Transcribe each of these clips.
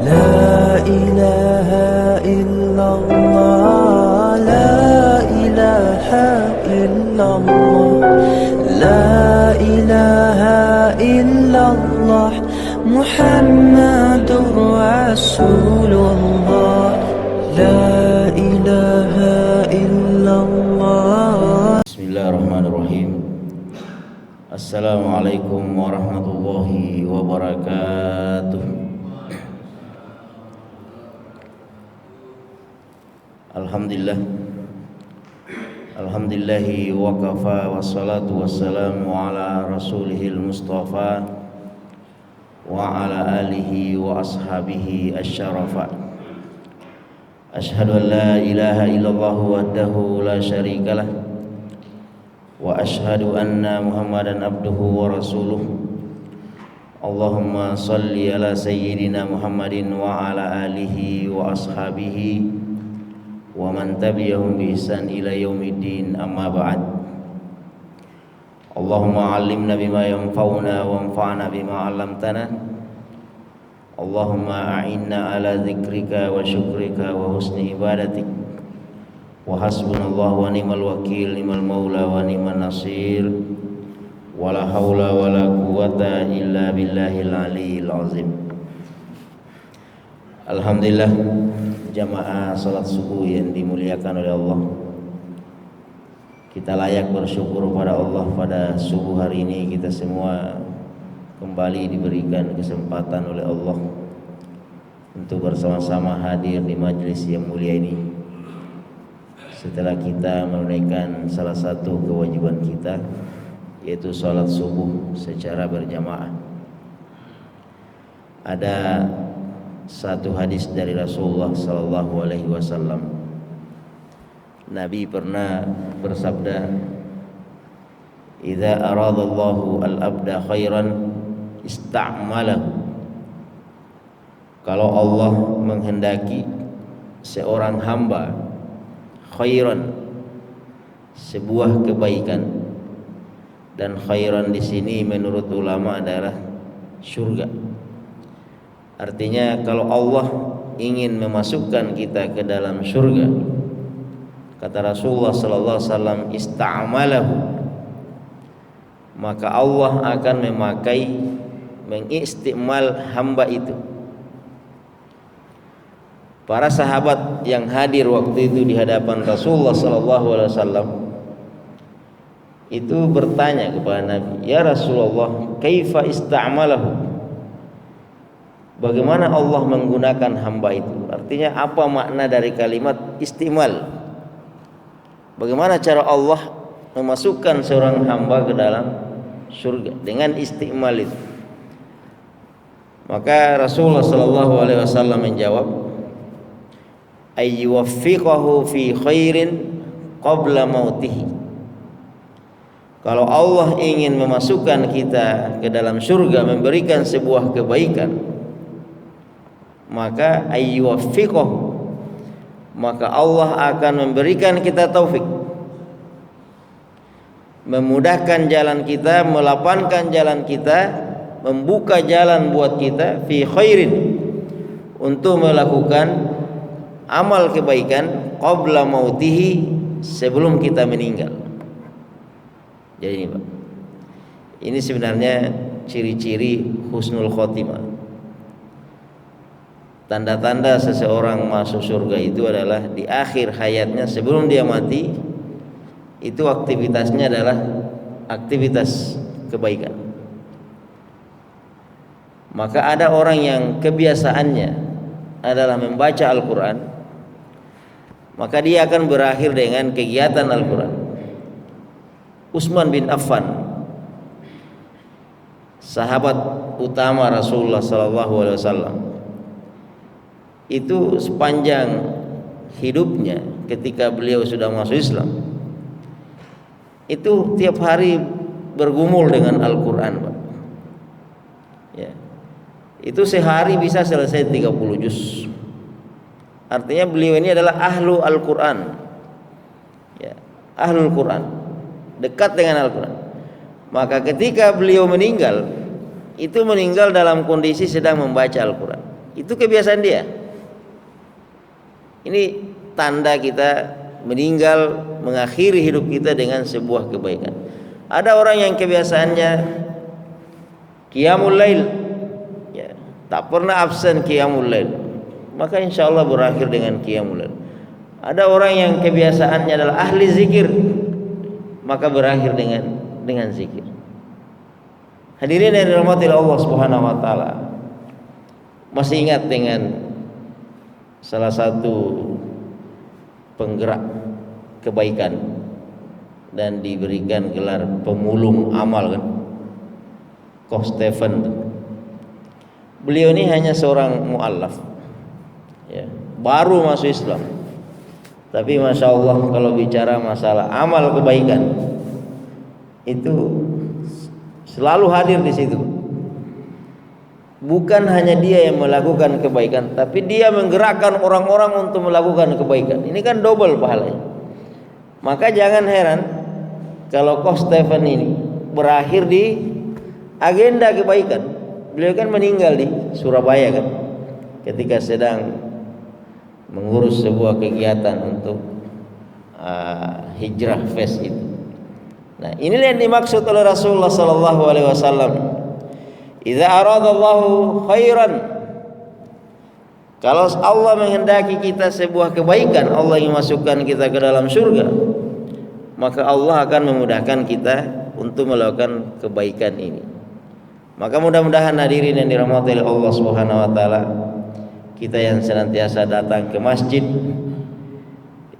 لا إله إلا الله لا إله إلا الله لا إله إلا الله محمد رسول الله لا إله إلا الله. Bismillahirrahmanirrahim. Assalamualaikum warahmatullahi wabarakatuh. Alhamdulillahi wa kafa wassalatu wassalamu ala rasulihil mustafa wa ala alihi wa ashabihi asyarafa. Ashhadu an la ilaha illallah wahdahu la syarikalah wa ashhadu anna muhammadan abduhu wa rasuluh. Allahumma salli ala sayyidina muhammadin wa ala alihi wa ashabihi wa man tabi'ahum bi ihsan ila yaumiddin, amma ba'd. Allahumma 'allimna bima yanfa'una wanfa'na bima 'allamtana. Allahumma a'inna ala dzikrika wa syukrika wa husni ibadatik. Wa hasbunallahu wa ni'mal wakil, ni'mal maula wa ni'man nasir. Wala haula wala quwata illa billahil aliyyil azim. Alhamdulillah, jamaah salat subuh yang dimuliakan oleh Allah, kita layak bersyukur pada Allah pada subuh hari ini. Kita semua kembali diberikan kesempatan oleh Allah untuk bersama-sama hadir di majelis yang mulia ini setelah kita menunaikan salah satu kewajiban kita, yaitu salat subuh secara berjamaah. Ada satu hadis dari Rasulullah sallallahu alaihi wasallam. Nabi pernah bersabda, "Idza aradallahu al-abda khairan ista'malahu." Kalau Allah menghendaki seorang hamba khairan, sebuah kebaikan, dan khairan di sini menurut ulama adalah surga. Artinya kalau Allah ingin memasukkan kita ke dalam surga, kata Rasulullah sallallahu alaihi wasallam, ista'malahu, maka Allah akan mengistimal hamba itu. Para sahabat yang hadir waktu itu di hadapan Rasulullah sallallahu alaihi wasallam itu bertanya kepada Nabi, "Ya Rasulullah, kaifa ista'malahu?" Bagaimana Allah menggunakan hamba itu? Artinya apa makna dari kalimat istimal? Bagaimana cara Allah memasukkan seorang hamba ke dalam surga dengan istimal itu? Maka Rasulullah sallallahu alaihi wasallam menjawab, ayyuwaffiqahu fi khairin qabla mautihi. Kalau Allah ingin memasukkan kita ke dalam surga, memberikan sebuah kebaikan, maka ayyuwaffiqah, maka Allah akan memberikan kita taufik, memudahkan jalan kita, melapangkan jalan kita, membuka jalan buat kita fi khairin, untuk melakukan amal kebaikan qabla mautihi, sebelum kita meninggal. Jadi ini Pak, ini sebenarnya ciri-ciri husnul khotimah. Tanda-tanda seseorang masuk surga itu adalah di akhir hayatnya, sebelum dia mati, itu aktivitasnya adalah aktivitas kebaikan. Maka ada orang yang kebiasaannya adalah membaca Al-Quran, maka dia akan berakhir dengan kegiatan Al-Quran. Utsman bin Affan, sahabat utama Rasulullah SAW, itu sepanjang hidupnya ketika beliau sudah masuk Islam, itu tiap hari bergumul dengan Al-Quran, Pak. Ya. Itu sehari bisa selesai 30 juz. Artinya beliau ini adalah ahlu Al-Quran, ya, ahlul Quran, dekat dengan Al-Quran. Maka ketika beliau meninggal, itu meninggal dalam kondisi sedang membaca Al-Quran. Itu kebiasaan dia. Ini tanda kita meninggal, mengakhiri hidup kita dengan sebuah kebaikan. Ada orang yang kebiasaannya qiyamul lail, ya, tak pernah absen qiyamul lail, maka insya Allah berakhir dengan qiyamul lail. Ada orang yang kebiasaannya adalah ahli zikir, maka berakhir dengan zikir. Hadirin yang dirahmati Allah Subhanahu wa taala, masih ingat dengan salah satu penggerak kebaikan dan diberikan gelar pemulung amal kan, Koh Stephen. Beliau ini hanya seorang mu'allaf, ya, baru masuk Islam, tapi masya Allah kalau bicara masalah amal kebaikan itu selalu hadir di situ. Bukan hanya dia yang melakukan kebaikan, tapi dia menggerakkan orang-orang untuk melakukan kebaikan. Ini kan double pahalanya. Maka jangan heran kalau Koh Stephen ini berakhir di agenda kebaikan. Beliau kan meninggal di Surabaya kan, ketika sedang mengurus sebuah kegiatan untuk hijrah fest itu. Nah, inilah yang dimaksud oleh Rasulullah sallallahu alaihi wasallam. Idza aradallahu khairan, kalau Allah menghendaki kita sebuah kebaikan, Allah ingin masukkan kita ke dalam surga, maka Allah akan memudahkan kita untuk melakukan kebaikan ini. Maka mudah-mudahan hadirin yang dirahmati oleh Allah Subhanahu wa taala, kita yang senantiasa datang ke masjid,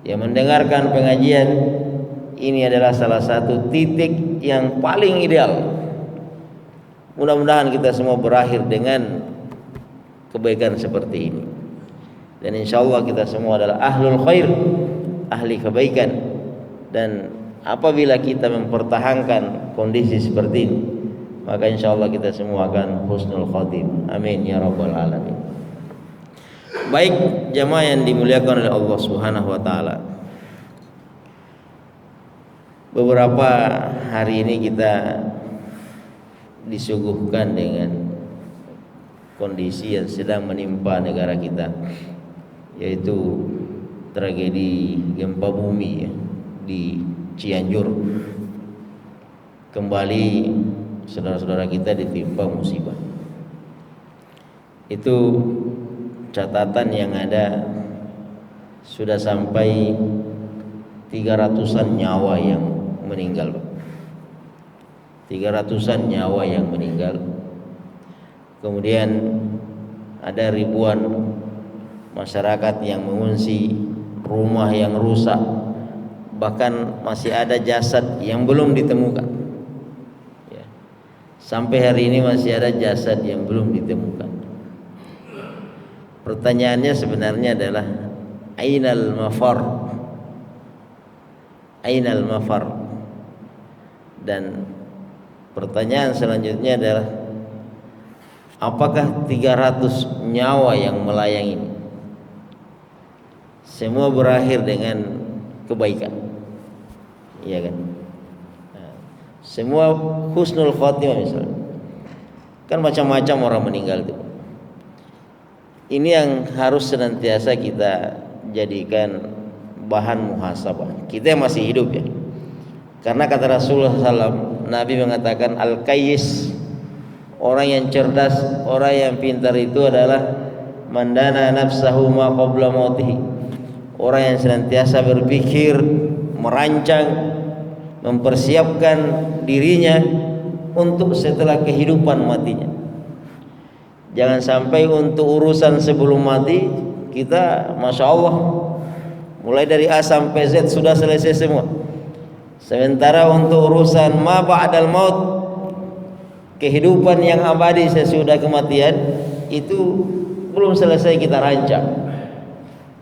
yang mendengarkan pengajian, ini adalah salah satu titik yang paling ideal. Mudah-mudahan kita semua berakhir dengan kebaikan seperti ini. Dan insya Allah kita semua adalah ahlul khair, ahli kebaikan. Dan apabila kita mempertahankan kondisi seperti ini, maka insya Allah kita semua akan husnul khatim. Amin ya rabbal alamin. Baik jamaah yang dimuliakan oleh Allah Subhanahu wa taala, beberapa hari ini kita disuguhkan dengan kondisi yang sedang menimpa negara kita, yaitu tragedi gempa bumi ya, di Cianjur. Kembali saudara-saudara kita ditimpa musibah. Itu catatan yang ada, sudah sampai 300-an nyawa yang meninggal, 300-an nyawa yang meninggal. Kemudian ada ribuan masyarakat yang mengungsi, rumah yang rusak, bahkan masih ada jasad yang belum ditemukan ya. Sampai hari ini masih ada jasad yang belum ditemukan. Pertanyaannya sebenarnya adalah ainal mafar, ainal mafar. Dan pertanyaan selanjutnya adalah, apakah 300 nyawa yang melayang ini semua berakhir dengan kebaikan? Iya kan? Nah, semua husnul khotimah misalnya. Kan macam-macam orang meninggal itu. Ini yang harus senantiasa kita jadikan bahan muhasabah. Kita yang masih hidup ya. Karena kata Rasulullah SAW, Nabi mengatakan al-qayyis, orang yang cerdas, orang yang pintar itu adalah mandana nafsahu ma qabla mautihi, orang yang senantiasa berpikir, merancang, mempersiapkan dirinya untuk setelah kehidupan matinya. Jangan sampai untuk urusan sebelum mati kita masya Allah mulai dari A sampai Z sudah selesai semua, sementara untuk urusan ma ba'dal maut, kehidupan yang abadi sesudah kematian, itu belum selesai kita rancang.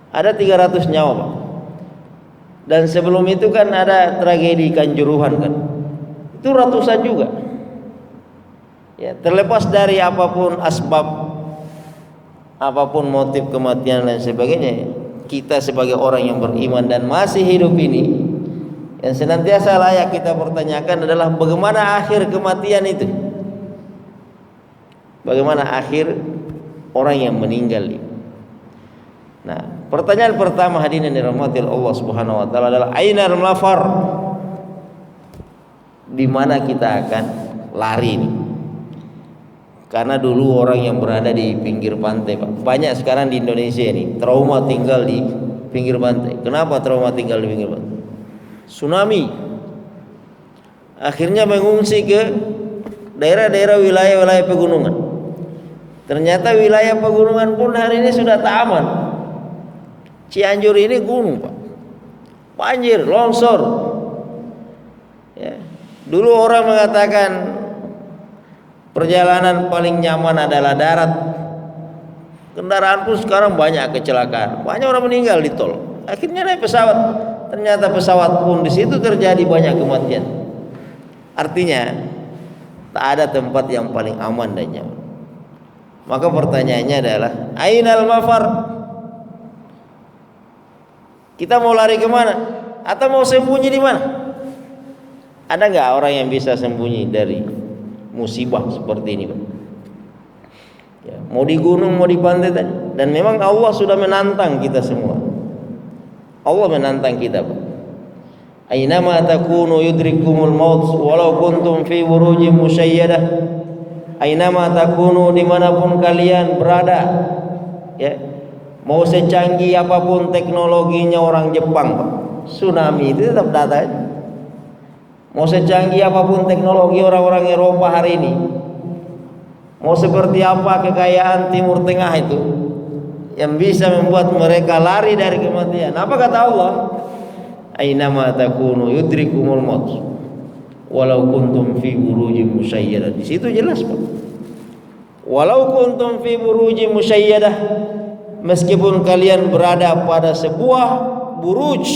Ada 300 nyawa Pak. Dan sebelum itu kan ada tragedi Kanjuruhan kan, itu ratusan juga ya. Terlepas dari apapun asbab, apapun motif kematian dan sebagainya, kita sebagai orang yang beriman dan masih hidup ini, yang senantiasa layak kita pertanyakan adalah bagaimana akhir kematian itu, bagaimana akhir orang yang meninggal. Nah, pertanyaan pertama hadirin yang dirahmati Allah Subhanahu wa taala adalah ainal mafar? Di mana kita akan lari nih? Karena dulu orang yang berada di pinggir pantai, Pak. Banyak sekarang di Indonesia ini trauma tinggal di pinggir pantai. Kenapa trauma tinggal di pinggir pantai? Tsunami. Akhirnya mengungsi ke daerah-daerah wilayah-wilayah pegunungan. Ternyata wilayah pegunungan pun hari ini sudah tak aman. Cianjur ini gunung, Pak. Banjir, longsor. Ya. Dulu orang mengatakan perjalanan paling nyaman adalah darat. Kendaraan pun sekarang banyak kecelakaan. Banyak orang meninggal di tol. Akhirnya naik pesawat. Ternyata pesawat pun di situ terjadi banyak kematian. Artinya tak ada tempat yang paling aman dan nyaman. Maka pertanyaannya adalah ainal mafar? Kita mau lari kemana? Atau mau sembunyi di mana? Ada nggak orang yang bisa sembunyi dari musibah seperti ini, Pak? Ya, mau di gunung, mau di pantai tadi. Dan memang Allah sudah menantang kita semua. Allah menantang kita, Pak. Ainama takunu yudrikumul maut walau kuntum fi burujin musyayyadah. Ainama takunu, dimanapun kalian berada, ya, mau secanggih apapun teknologinya orang Jepang, Pak, tsunami itu tetap datang. Mau secanggih apapun teknologi orang-orang Eropa hari ini, mau seperti apa kekayaan Timur Tengah itu yang bisa membuat mereka lari dari kematian, apa kata Allah? Ainama takunu yudrikumul maut walau kuntum fi burujin musyayyadah. Di situ jelas, Pak. Walau kuntum fi burujin musyayyadah, meskipun kalian berada pada sebuah buruj,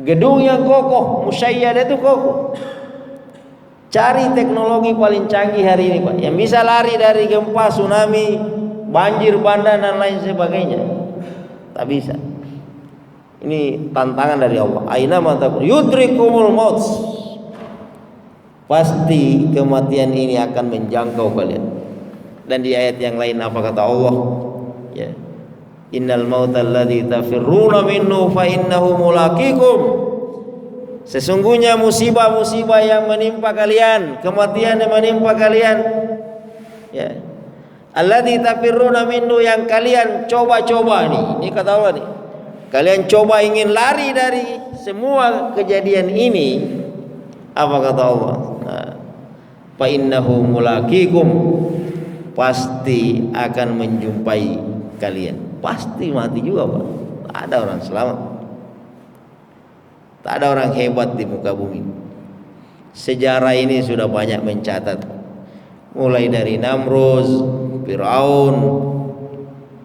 gedung yang kokoh. Musyayyadah itu kokoh. Cari teknologi paling canggih hari ini, Pak, yang bisa lari dari gempa, tsunami, banjir bandang dan lain sebagainya. Tak bisa. Ini tantangan dari Allah. Aina matakun yudrikumul maut. Pasti kematian ini akan menjangkau kalian. Dan di ayat yang lain apa kata Allah? Ya. Innal mautal ladzi tafirruna minhu fa innahu mulaqikum. Sesungguhnya musibah-musibah yang menimpa kalian, kematian yang menimpa kalian, ya. Alladzi tafirruna minhu, yang kalian coba-coba nih. Ini kata Allah nih. Kalian coba ingin lari dari semua kejadian ini. Apa kata Allah? Fa innahu mulaqikum, pasti akan menjumpai kalian. Pasti mati juga, Pak. Tak ada orang selamat. Tak ada orang hebat di muka bumi. Sejarah ini sudah banyak mencatat. Mulai dari Namruz, Firaun,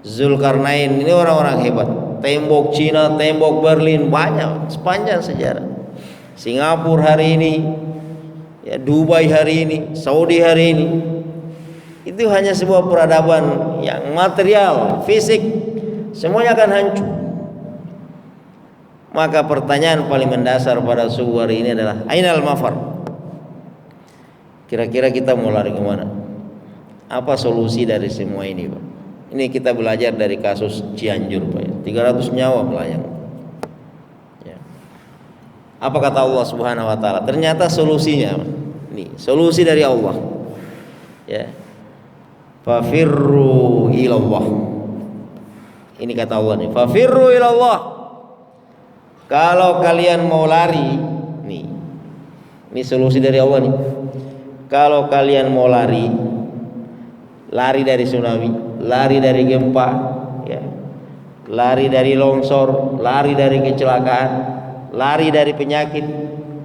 Zulkarnain, ini orang-orang hebat. Tembok Cina, tembok Berlin, banyak sepanjang sejarah. Singapura hari ini, ya, Dubai hari ini, Saudi hari ini, itu hanya sebuah peradaban yang material, fisik, semuanya akan hancur. Maka pertanyaan paling mendasar pada subuh hari ini adalah ainal mafar? Kira-kira kita mau lari kemana? Apa solusi dari semua ini, Pak? Ini kita belajar dari kasus Cianjur, Pak. 300 nyawa melayang. Ya. Apa kata Allah Subhanahu wa taala? Ternyata solusinya, nih, solusi dari Allah. Ya. Fafirru ilallah. Ini kata Allah nih, fafirru ilallah. Kalau kalian mau lari, nih. Ini solusi dari Allah nih. Kalau kalian mau lari dari tsunami, lari dari gempa, ya, lari dari longsor, lari dari kecelakaan, lari dari penyakit,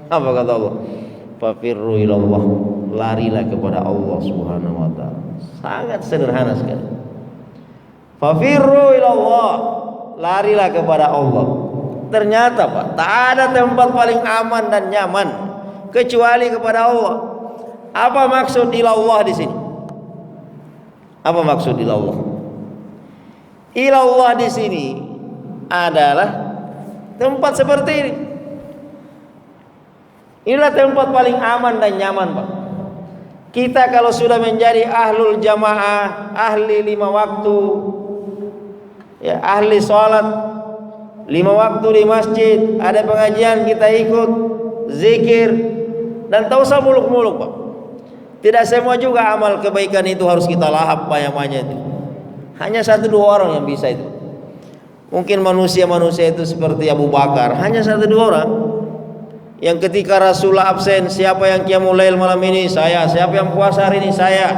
apa kata Allah? Fafirru ilallah, larilah kepada Allah Subhanahu wa taala. Sangat sederhana sekali. Fafirru ilallah, larilah kepada Allah. Ternyata, Pak, tak ada tempat paling aman dan nyaman kecuali kepada Allah. Apa maksud ilallah di sini? Apa maksud ilallah? Ilallah di sini adalah tempat seperti ini. Inilah tempat paling aman dan nyaman, Pak. Kita kalau sudah menjadi ahlul jamaah, ahli 5 waktu, ya, ahli sholat 5 waktu di masjid, ada pengajian kita ikut, zikir, dan tak usah muluk-muluk, Pak. Tidak semua juga amal kebaikan itu harus kita lahap banyak-banyak itu. Hanya 1-2 orang yang bisa itu. Mungkin manusia-manusia itu seperti Abu Bakar, hanya 1-2 orang yang ketika Rasulullah absen, siapa yang qiyamul lail malam ini? Saya. Siapa yang puasa hari ini? Saya.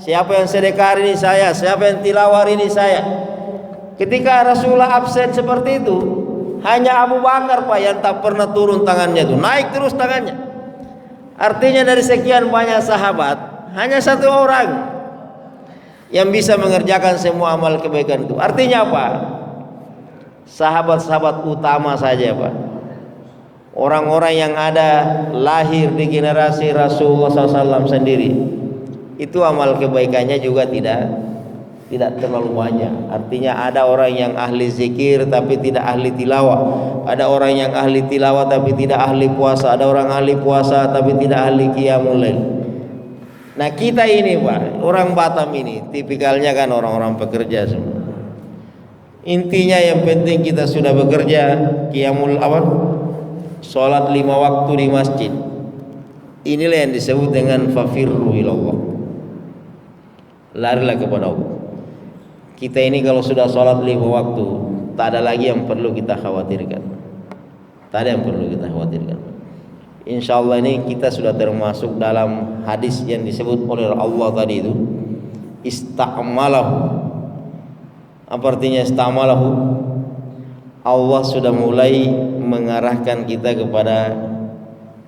Siapa yang sedekah hari ini? Saya. Siapa yang tilawah hari ini? Saya. Ketika Rasulullah absen seperti itu, hanya Abu Bakar, Pak, yang tak pernah turun tangannya itu, naik terus tangannya. Artinya dari sekian banyak sahabat, hanya 1 orang yang bisa mengerjakan semua amal kebaikan itu. Artinya apa? Sahabat-sahabat utama saja, Pak. Orang-orang yang ada lahir di generasi Rasulullah SAW sendiri, itu amal kebaikannya juga tidak terlalu banyak. Artinya ada orang yang ahli zikir tapi tidak ahli tilawah, ada orang yang ahli tilawah tapi tidak ahli puasa, ada orang ahli puasa tapi tidak ahli qiyamul lail. Nah, kita ini, Pak, orang Batam ini tipikalnya kan orang-orang pekerja semua. Intinya yang penting kita sudah bekerja, qiyamul sholat 5 waktu di masjid. Inilah yang disebut dengan fafirru ilallah, larilah kepada Allah. Kita ini kalau sudah sholat 5 waktu, tak ada lagi yang perlu kita khawatirkan. Tak ada yang perlu kita khawatirkan. Insya Allah ini kita sudah termasuk dalam hadis yang disebut oleh Allah tadi itu, ista'malahu. Apa artinya ista'malahu? Allah sudah mulai mengarahkan kita kepada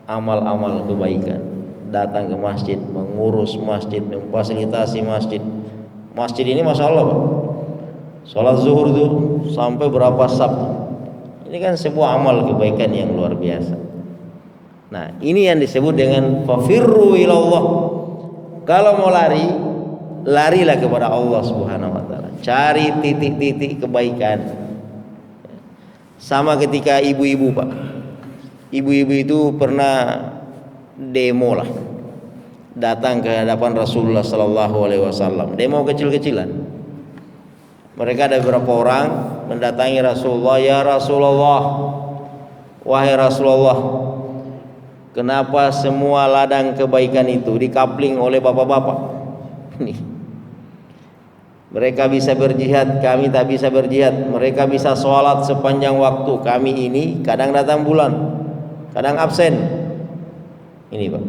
amal-amal kebaikan. Datang ke masjid, mengurus masjid, memfasilitasi masjid. Masjid ini Masya Allah, Pak, sholat zuhur itu sampai berapa saf. Ini kan sebuah amal kebaikan yang luar biasa. Nah, ini yang disebut dengan fafirru ilallah. Kalau mau lari, larilah kepada Allah Subhanahu wa taala. Cari titik-titik kebaikan. Sama ketika ibu-ibu, Pak. Ibu-ibu itu pernah demo lah, datang ke hadapan Rasulullah sallallahu alaihi wasallam. Demo kecil-kecilan. Mereka ada beberapa orang mendatangi Rasulullah, "Ya Rasulullah, wahai Rasulullah, kenapa semua ladang kebaikan itu dikapling oleh bapak-bapak? Nih, mereka bisa berjihad, kami tak bisa berjihad. Mereka bisa sholat sepanjang waktu, kami ini kadang datang bulan, kadang absen." Ini, Pak.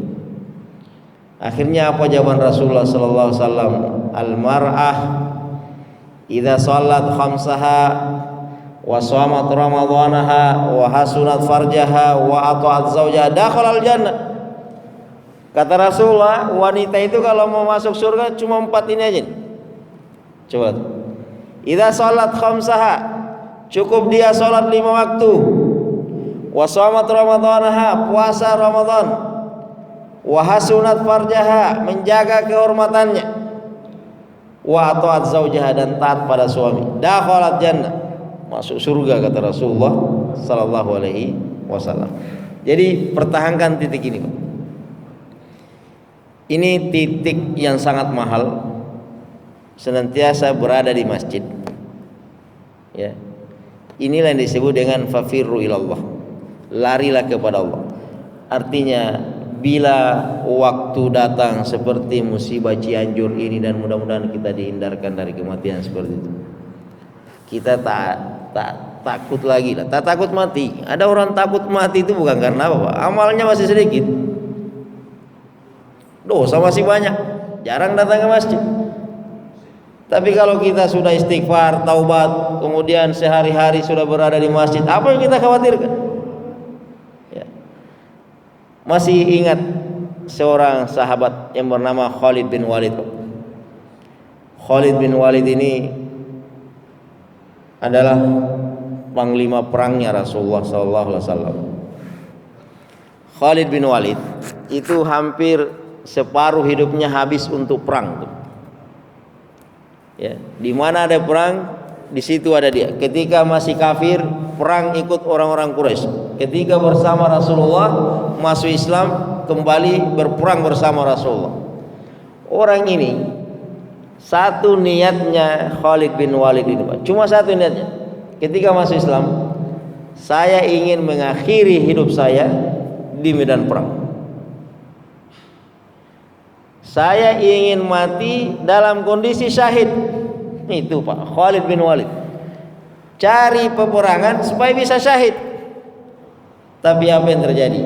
Akhirnya apa jawaban Rasulullah sallallahu alaihi wasallam? Al-mar'ah idza shalat khamsaha wa shamat ramadhanaha wa hasunat farjaha wa ata'at zawjaha dakhala al-jannah. Kata Rasulullah, wanita itu kalau mau masuk surga cuma 4 ini aja nih. Coba. Idza shalat khamsaha, cukup dia salat 5 waktu. Wa shamat ramadhanaha, puasa Ramadan. Wa hasunat farjaha, menjaga kehormatannya. Wa ata'at zawjaha, dan taat pada suami. Dakhalat jannah, masuk surga kata Rasulullah sallallahu alaihi wasallam. Jadi pertahankan titik ini, Pak. Ini titik yang sangat mahal. Senantiasa berada di masjid, ya. Inilah yang disebut dengan fafirru ilallah, larilah kepada Allah. Artinya bila waktu datang seperti musibah Cianjur ini, dan mudah-mudahan kita dihindarkan dari kematian seperti itu, kita tak takut lagi lah, tak takut mati. Ada orang takut mati itu bukan karena apa, Pak? Amalnya masih sedikit, dosa masih banyak, jarang datang ke masjid. Tapi kalau kita sudah istighfar, taubat, kemudian sehari-hari sudah berada di masjid, apa yang kita khawatirkan? Ya. Masih ingat seorang sahabat yang bernama Khalid bin Walid. Khalid bin Walid ini adalah panglima perangnya Rasulullah SAW. Khalid bin Walid itu hampir separuh hidupnya habis untuk perang tuh. Ya, di mana ada perang, di situ ada dia. Ketika masih kafir, perang ikut orang-orang Quraisy. Ketika bersama Rasulullah masuk Islam, kembali berperang bersama Rasulullah. orang ini satu niatnya Khalid bin Walid ini Pak, cuma satu niatnya. Ketika masuk Islam, saya ingin mengakhiri hidup saya di medan perang. Saya ingin mati dalam kondisi syahid. Itu Pak, Khalid bin Walid. Cari peperangan supaya bisa syahid. Tapi apa yang terjadi?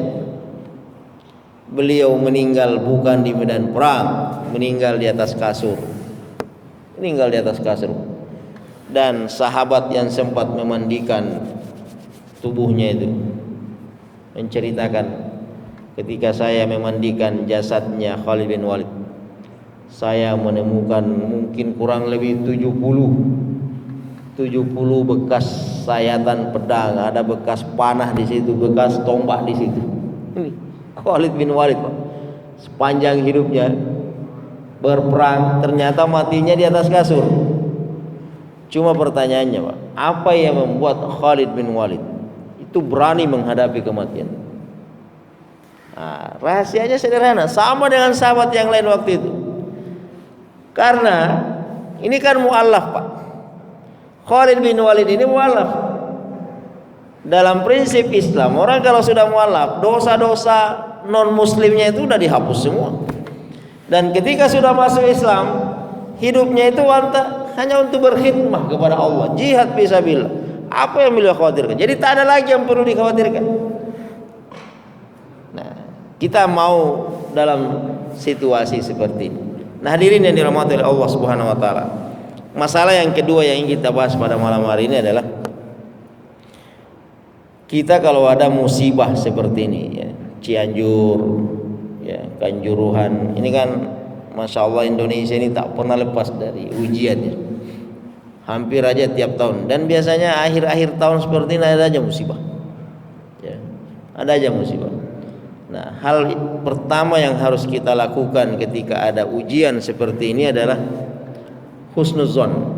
Beliau meninggal bukan di medan perang, meninggal di atas kasur. Meninggal di atas kasur. Dan sahabat yang sempat memandikan tubuhnya itu menceritakan, ketika saya memandikan jasadnya Khalid bin Walid, saya menemukan mungkin kurang lebih 70 bekas sayatan pedang, ada bekas panah di situ, bekas tombak di situ. Ini Khalid bin Walid Pak, sepanjang hidupnya berperang, ternyata matinya di atas kasur. Cuma pertanyaannya Pak, apa yang membuat Khalid bin Walid itu berani menghadapi kematian? Nah, rahasianya sederhana, sama dengan sahabat yang lain waktu itu. Karena ini kan mu'allaf Pak. Khalid bin Walid ini mu'allaf. Dalam prinsip Islam, orang kalau sudah mu'allaf, dosa-dosa non muslimnya itu sudah dihapus semua. Dan ketika sudah masuk Islam, hidupnya itu hanya untuk berkhidmah kepada Allah, jihad fisabilillah. Apa yang beliau khawatirkan? Jadi tak ada lagi yang perlu dikhawatirkan. Nah, kita mau dalam situasi seperti ini. Nah, hadirin yang dirahmati oleh Allah Subhanahu wa taala. Masalah yang kedua yang ingin kita bahas pada malam hari ini adalah kita kalau ada musibah seperti ini ya, Cianjur ya, Kanjuruhan, ini kan Masya Allah Indonesia ini tak pernah lepas dari ujian ya. Hampir aja tiap tahun, dan biasanya akhir-akhir tahun seperti ini ada aja musibah ya, ada aja musibah. Nah, hal pertama yang harus kita lakukan ketika ada ujian seperti ini adalah husnuzon.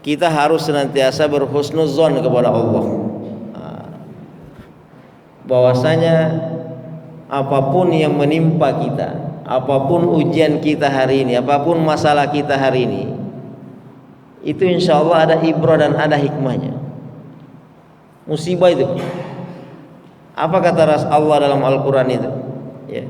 Kita harus senantiasa berhusnuzon kepada Allah, bahwasanya apapun yang menimpa kita, apapun ujian kita hari ini, apapun masalah kita hari ini, itu insya Allah ada ibrah dan ada hikmahnya. Musibah itu, apa kata Allah dalam Al-Quran itu? Ya.